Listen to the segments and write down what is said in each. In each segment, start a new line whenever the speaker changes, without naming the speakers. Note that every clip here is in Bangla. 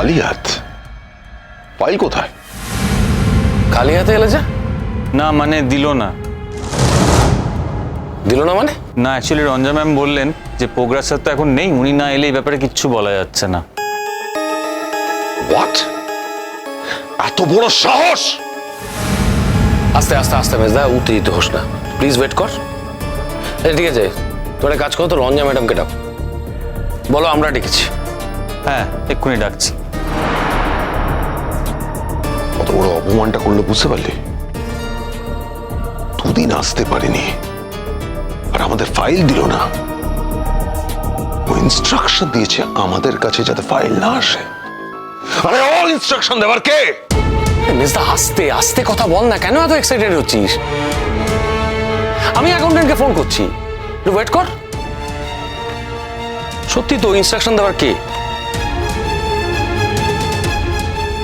খালি হাত? ফাইল কোথায়?
খালি হাতে এলে যে?
না মানে দিল না।
দিল না মানে?
না অ্যাকচুয়ালি রঞ্জা ম্যাম বললেন যে প্রোগ্রেস স্যার তো এখন নেই, উনি না এলে এই ব্যাপারে কিচ্ছু বলা যাচ্ছে না।
হোয়াট? এত বড় সাহস!
আস্তে আস্তে আস্তে মেজদা, উত্তেজিত হোস না, প্লিজ ওয়েট কর। ঠিক আছে, তোরা কাজ করো তো, রঞ্জা ম্যাডামকে ডাক, বলো আমরা ডেকেছি।
হ্যাঁ এক্ষুনি ডাকছি।
কত বড় অপমানটা করলো বুঝতে পারলি? দুদিন আসতে পারিনি আর আমাদের ফাইল দিল না। ও ইনস্ট্রাকশন দিয়েছে আমাদের কাছে যাতে ফাইল না আসে। আরে অল ইনস্ট্রাকশন দেওয়ার কে?
মেজদা আস্তে আস্তে কথা বল না, কেন এত এক্সাইটেড হচ্ছিস? আমি অ্যাকাউন্টেন্টকে ফোন করছি, একটু ওয়েট কর। সত্যি তো ইনস্ট্রাকশন দেওয়ার কে?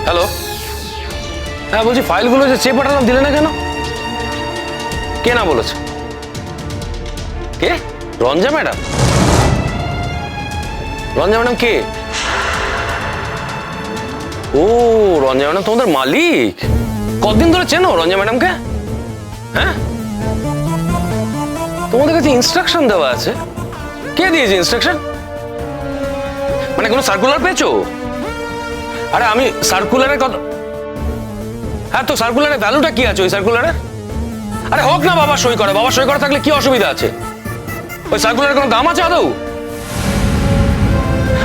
হ্যালো, হ্যাঁ বলছি ফাইলগুলো যে চেয়ে পাঠালাম দিলে না কেন? কে না বলেছে? কে? রঞ্জা ম্যাডাম? রঞ্জা ম্যাডাম কে? ও রঞ্জা ম্যাডাম তোমাদের মালিক? কতদিন ধরে চেনো রঞ্জা ম্যাডামকে? হ্যাঁ, তোমাদের কাছে ইনস্ট্রাকশন দেওয়া আছে? কে দিয়েছে ইনস্ট্রাকশন? মানে কোনো সার্কুলার পেয়েছো? আরে আমি সার্কুলারের কথা, হ্যাঁ তো সার্কুলারের ভ্যালুটা কি আছে ওই সার্কুলারে? আরে হোক না বাবা সই করা, বাবা সই করা থাকলে কি অসুবিধা আছে? ওই সার্কুলারের কোনো দাম আছে আদৌ?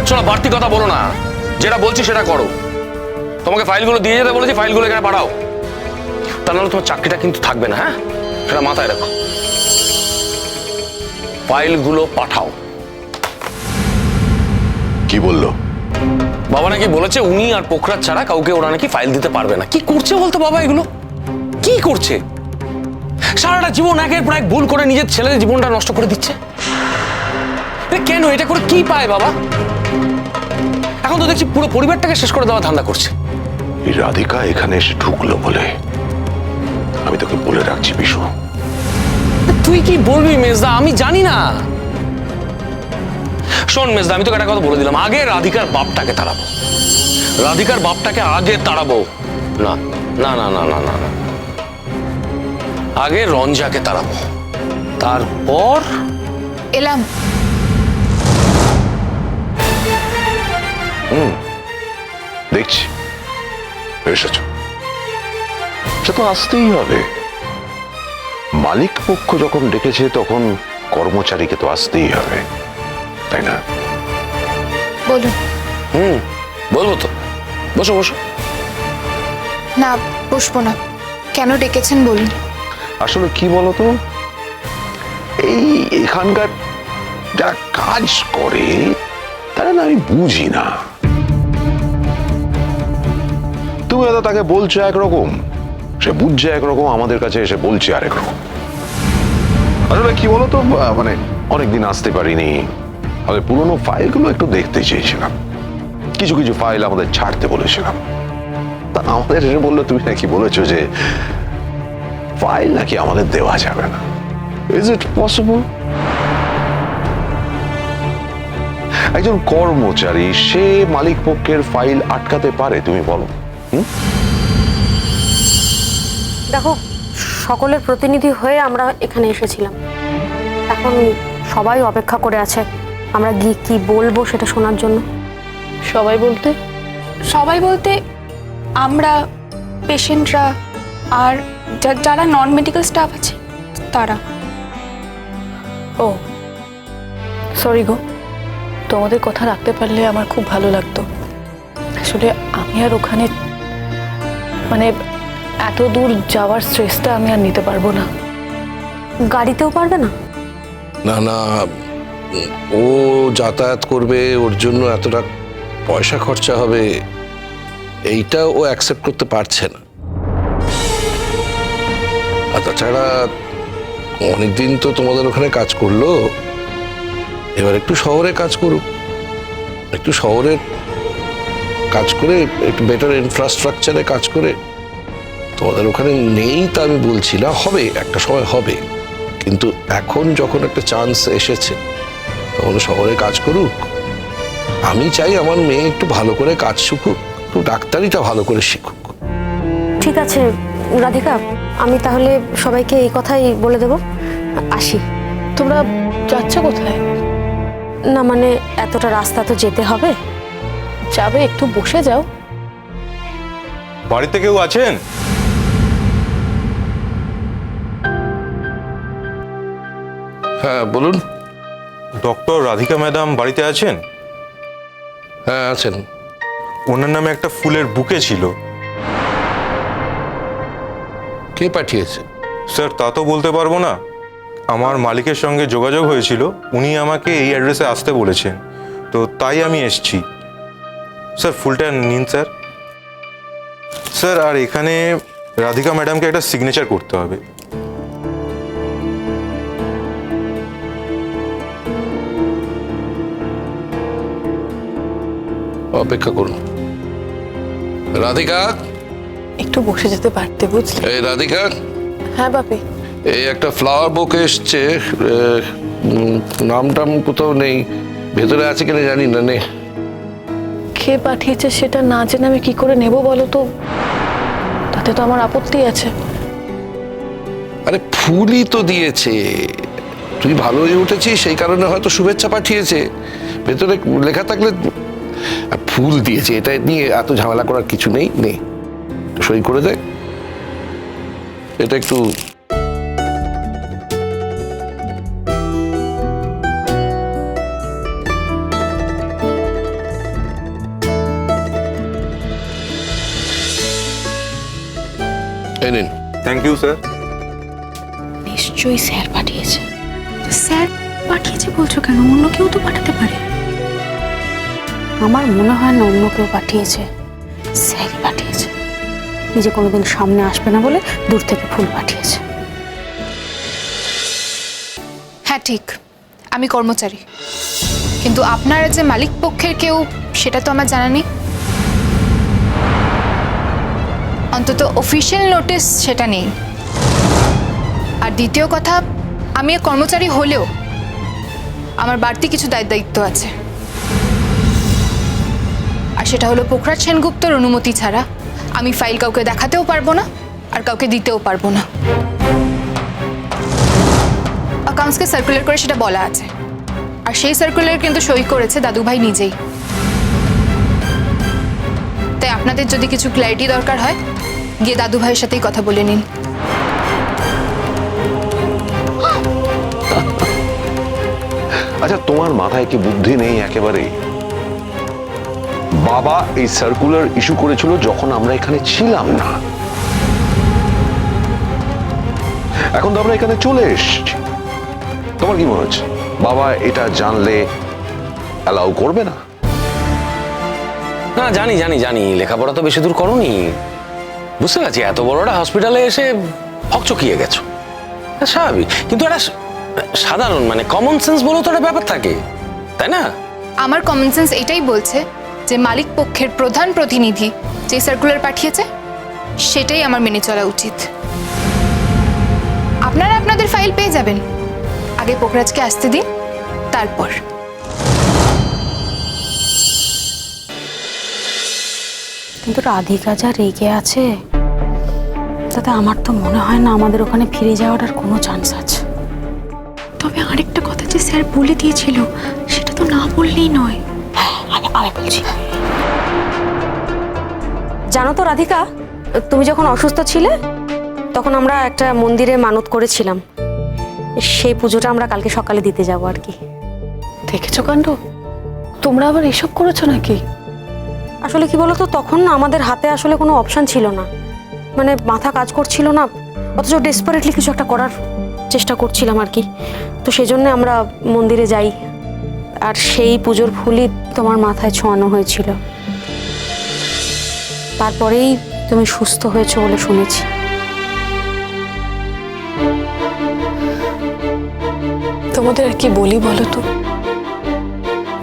শোনো বাড়তি কথা বলো না, যেটা বলছি সেটা করো। তোমাকে ফাইলগুলো দিয়ে যেতে বলেছি, ফাইলগুলো এখানে পাঠাও, তা নাহলে তোমার চাকরিটা কিন্তু থাকবে না। হ্যাঁ সেটা মাথায় রাখো, ফাইলগুলো পাঠাও।
কি বললো?
বাবা নাকি বলেছে উনি আর পোখরাজ ছাড়া কাউকে ওরা নাকি ফাইল দিতে পারবে না। কি করছে বলতো বাবা এগুলো? কি করছে? সারাটা জীবন একের পর এক ভুল করে নিজের ছেলের জীবনটা নষ্ট করে দিচ্ছে। কেন এটা করে কি পায় বাবা? এখন তো দেখছি পুরো পরিবারটাকে শেষ করে দেওয়া ধান্দা করছে।
এই রাধিকা এখানে এসে ঢুকলো বলে আমি তোকে বলে রাখছি বিশু।
তুই কি বলবি মেজদা, আমি জানি না। শোন মেজদা, আমি তোকে একটা কথা বলে দিলাম, আগে রাধিকার বাপটাকে তাড়াবো, রাধিকার বাপটাকে আগে তাড়াবো। না না না না না না না, আগে রঞ্জাকে তাড়াবো, তারপর
এলাম।
দেখছি এসেছ, সে তো আসতেই হবে। মালিক পক্ষ যখন ডেকেছে তখন কর্মচারীকে তো আসতেই হবে, তাই না?
বলুন।
বলবো তো, বসো বসো।
না বসবো না, কেন ডেকেছেন বলুন।
আসলে কি বলতো, এই এখানকার যারা কাজ করে তারা না আমি বুঝি না। তুমি হয়তো তাকে বলছো একরকম, সে বুঝছে একরকম, আমাদের কাছে এসে বলছে আরেক রকম। আসলে কি বলতো, মানে অনেকদিন আসতে পারিনি, আমাদের পুরোনো ফাইলগুলো একটু দেখতে চেয়েছিলাম, কিছু কিছু ফাইল আমাদের ছাড়তে বলেছিলাম। তা আমাদের এসে বললো তুমি নাকি বলেছো যে ফাইল নাকি আমাদের দেওয়া যাবে না। Is it possible? একজন কর্মচারী সে মালিক পক্ষের ফাইল আটকাতে পারে? তুমি বলো।
দেখো, সকলের প্রতিনিধি হয়ে আমরা এখানে এসেছিলাম, এখন সবাই অপেক্ষা করে আছে আমরা গিয়ে কি বলবো সেটা শোনার জন্য।
সবাই বলতে? সবাই বলতে আমরা, পেশেন্টরা, আর যারা নন মেডিকেল স্টাফ আছে তারা।
ও সরি গো, তোমাদের কথা রাখতে পারলে আমার খুব ভালো লাগতো। আসলে আমি আর ওখানে মানে এত দূর যাওয়ার স্ট্রেসটা আমি আর নিতে পারবো না।
গাড়িতেও পারবে না?
না না, ও যাতায়াত করবে, ওর জন্য এতটা পয়সা খরচা হবে, এইটা ও অ্যাকসেপ্ট করতে পারছে না। আর তাছাড়া অনেকদিন তো তোমাদের ওখানে কাজ করলো, এবার একটু শহরে কাজ করুক, একটু শহরে কাজ করে একটু বেটার ইনফ্রাস্ট্রাকচারে কাজ করে। তোমাদের ওখানে নেই তা আমি বলছি না, হবে একটা সময় হবে, কিন্তু এখন যখন একটা চান্স এসেছে তখন শহরে কাজ করুক, আমি চাই আমার মেয়ে একটু ভালো করে কাজ শিখুক, একটু ডাক্তারিটা ভালো করে শিখুক।
ঠিক আছে রাধিকা, আমি তাহলে সবাইকে এই কথাই বলে দেব। আসি।
তোমরা যাচ্ছ কোথায়?
না মানে এতটা রাস্তা তো যেতে হবে।
যাবে, একটু বসে যাও।
বাড়িতে কেউ আছেন?
হ্যাঁ বলুন।
ডক্টর রাধিকা ম্যাডাম বাড়িতে আছেন?
হ্যাঁ আছেন।
ওনার নামে একটা ফুলের বুকে ছিল।
কে পাঠিয়েছে?
স্যার তা তো বলতে পারবো না, আমার মালিকের সঙ্গে যোগাযোগ হয়েছিল, উনি আমাকে এই অ্যাড্রেসে আসতে বলেছেন, তো তাই আমি এসেছি। স্যার ফুলটা নিন স্যার। স্যার আর এখানে রাধিকা ম্যাডামকে একটা সিগনেচার করতে হবে।
অপেক্ষা করুন। রাধিকা,
একটু বসে যেতে পারতে, বুঝলে?
এই রাধিকা,
হ্যাঁ বাপি।
এই একটা ফ্লাওয়ার বুকে এসছে, নাম টাম কোথাও নেই, ভেতরে আছে কিনা জানি না। নে।
কে পাঠিয়েছে সেটা না জেনে আমি কি করে নেব বলো তো? তাতে তো আমার আপত্তি আছে।
আরে ফুলই তো দিয়েছে, তুই ভালো হয়ে উঠেছিস সেই কারণে হয়তো শুভেচ্ছা পাঠিয়েছে, ভেতরে লেখা থাকলে। আর ফুল দিয়েছে, এটা নিয়ে এত ঝামেলা করার কিছু নেই। নে সই করে দে। এটা একটু এই নিন।
Thank you sir.
নিশ্চয়ই স্যার পাঠিয়েছে। স্যার পাঠিয়েছে বলছো কেন? অন্য কেউ তো পাঠাতে পারে।
আমার মনে হয় না অন্য কেউ পাঠিয়েছে, স্যারই পাঠিয়েছে। নিজে কোনোদিন সামনে আসবে না বলে দূর থেকে ফুল পাঠিয়েছে।
হ্যাঁ ঠিক, আমি কর্মচারী, কিন্তু আপনারা যে মালিক পক্ষের কেউ সেটা তো আমার জানা নেই। অন্তত অফিসিয়াল নোটিশ সেটা নেই। আর দ্বিতীয় কথা, আমি কর্মচারী হলেও আমার বাড়তি কিছু দায়িত্ব আছে, আর সেটা হলো পোখরাজ সেনগুপ্তর অনুমতি ছাড়া আমি ফাইল কাউকে দেখাতেও পারবো না আর কাউকে দিতেও পারবো না। অ্যাকাউন্টসকে সার্কুলার করে সেটা বলা আছে, আর সেই সার্কুলার কিন্তু সই করেছে দাদুভাই নিজেই। তাই আপনাদের যদি কিছু ক্ল্যারিটি দরকার হয়, গিয়ে দাদুভাইয়ের সাথেই কথা বলে নিন।
আচ্ছা তোমার মাথায় কি বুদ্ধি নেই একেবারে? বাবা এই সার্কুলার ইস্যু করেছিল যখন আমরা এখানে ছিলাম না। এখন তো আমরা এখানে চলে এসেছি। তোমার কি মনে হচ্ছে বাবা এটা জানলে অ্যালাউ করবে না?
না জানি জানি জানি, লেখাপড়া তো বেশি দূর করোনি, বুঝতে পারছি। এত বড় একটা হসপিটালে এসে হকচকিয়ে গেছো, স্বাভাবিক। কিন্তু একটা সাধারণ মানে কমন সেন্স বলেও তো একটা ব্যাপার থাকে, তাই না?
আমার কমন সেন্স এটাই বলছে যে মালিক পক্ষের প্রধান প্রতিনিধি যে সার্কুলার পাঠিয়েছে সেটাই আমার মেনে চলা উচিত। আপনারা আপনাদের ফাইল পেয়ে যাবেন, আগে পোখরাজকে আসতে দিন, তারপর।
কিন্তু রাধিকা যা রেগে আছে, তাতে আমার তো মনে হয় না আমাদের ওখানে ফিরে যাওয়ার আর কোনো চান্স আছে।
তবে আরেকটা কথা যে স্যার বলে দিয়েছিল, সেটা তো না বললেই নয়।
হ্যাঁ আমি বলছি। জানো তো রাধিকা, তুমি যখন অসুস্থ ছিলে তখন আমরা একটা মন্দিরে মানত করেছিলাম, সেই পুজোটা আমরা কালকে সকালে দিতে যাব আর কি।
দেখেছো কাণ্ড, তোমরা আবার এসব করেছো নাকি?
আসলে কি বলতো, তখন না আমাদের হাতে আসলে কোনো অপশন ছিল না, মানে মাথা কাজ করছিল না, অথচ ডেসপারেটলি কিছু একটা করার চেষ্টা করছিলাম আর কি। তো সেজন্য আমরা মন্দিরে যাই, আর সেই পুজোর ফুলই তোমার মাথায় ছোঁয়ানো হয়েছিল। তারপরেই তুমি সুস্থ হয়েছো বলে শুনেছি।
তোমাদের আর কি বলি বলো তো?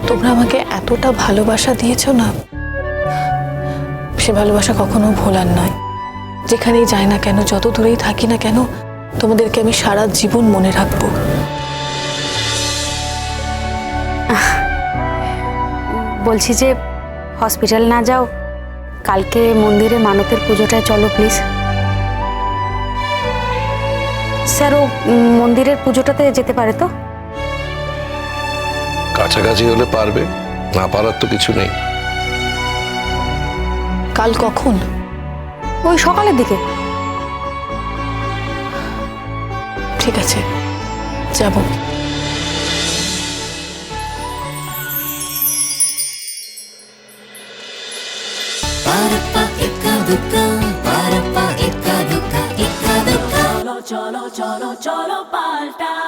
তোমরা আমাকে এতটা ভালোবাসা দিয়েছো না, সে ভালোবাসা কখনো ভোলার নয়। যেখানেই যাই না কেন, যত দূরেই থাকি না কেন, তোমাদেরকে আমি সারা জীবন মনে রাখবো।
বলছি যে হসপিটাল না যাও, কালকে মন্দিরে মানতের পুজোটায় চলো প্লিজ। স্যার ও মন্দিরের পুজোটাতে যেতে পারে তো?
কাছাকাছি হলে পারবে, না পারার তো কিছু নেই।
কাল কখন?
ওই সকালের দিকে।
ঠিক আছে, যাব।
cholo cholo cholo cholo palta